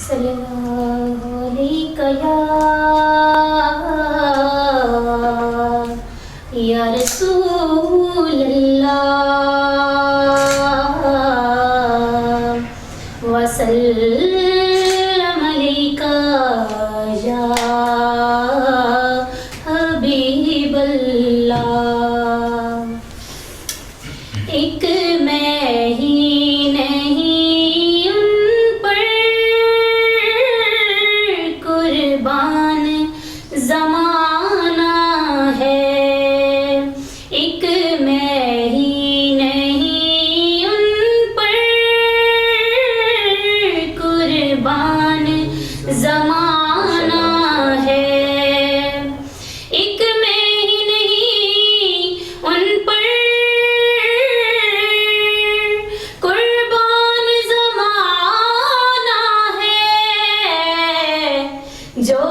सल्लल्लाहु अलैका या रसूल अल्लाह वसल्लम अलैका या हबीब अल्लाह। एक मैं ही नहीं उन पर कुर्बान ज़माना है। एक मैं ही नहीं उन पर कुर्बान ज़माना है। एक मैं ही नहीं उन पर कुर्बान ज़माना है। जो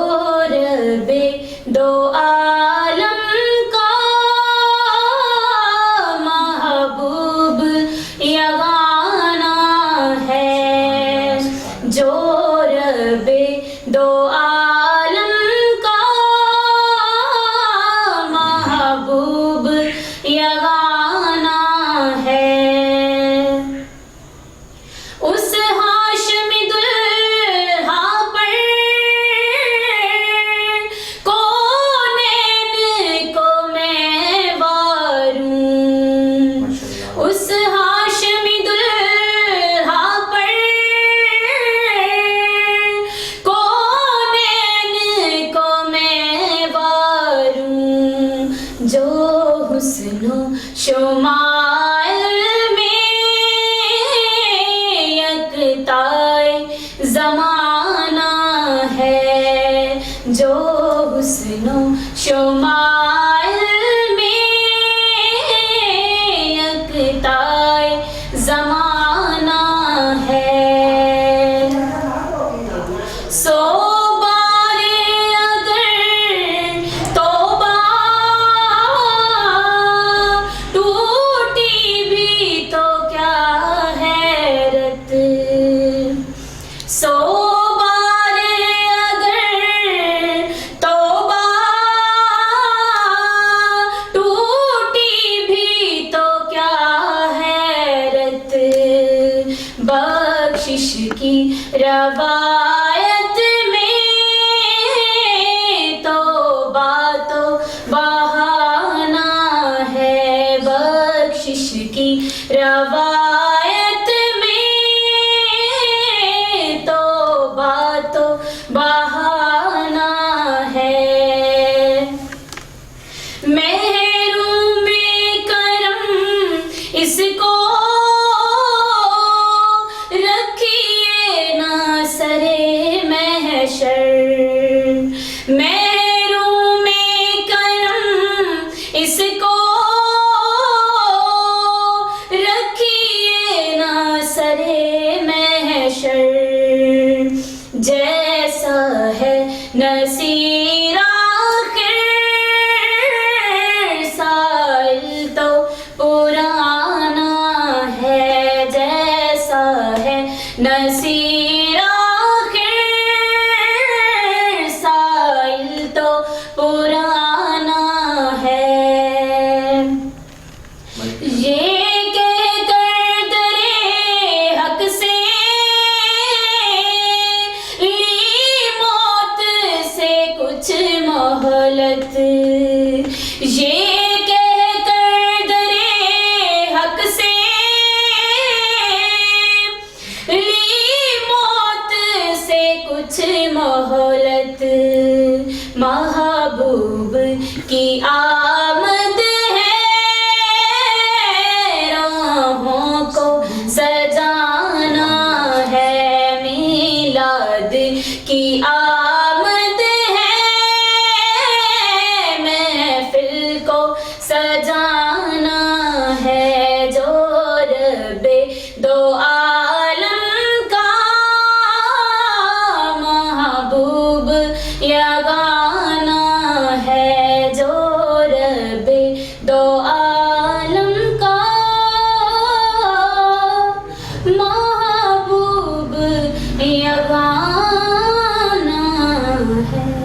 रब्बे दो आलम का महबूब यगाना है। जो रब्बे दो आलम का महबूब यगाना है। उस हाशमी दुल्हा पर कौनैन को मैं वारूं। उस हाशमी दुल्हा पर कौनैन को मैं वारूं। जो हुस्नो शुमाइल में यकताए ज़माना है। जो हुस्नो शुमाइल में यकताए ज़माना है। सो बारे अगर तौबा टूटी भी तो क्या हैरत। सो बारे अगर तौबा टूटी भी तो क्या हैरत। बख्शिश की रवायत में तौबा तो बहाना है। बख्शिश की रवायत में तौबा तो बहाना है। महरूम करम इसको रखिए ना सरे महशर। महरूम करम इसको रखिए ना सरे महशर। जैसा है नसीर आखिर साल तो पुराना है। जैसा है नसीर आखिर साल तो पुराना है। ये कहकर दरे हक से ली मौत से कुछ मोहलत। ये कहकर दरे हक से ली मौत से कुछ मोहलत। महबूब की आमद है राहों को सजाना है। मीलाद की आमद है महफिल को सजाना है। जो रब्बे दो आलम का महबूब यगाना है। जो है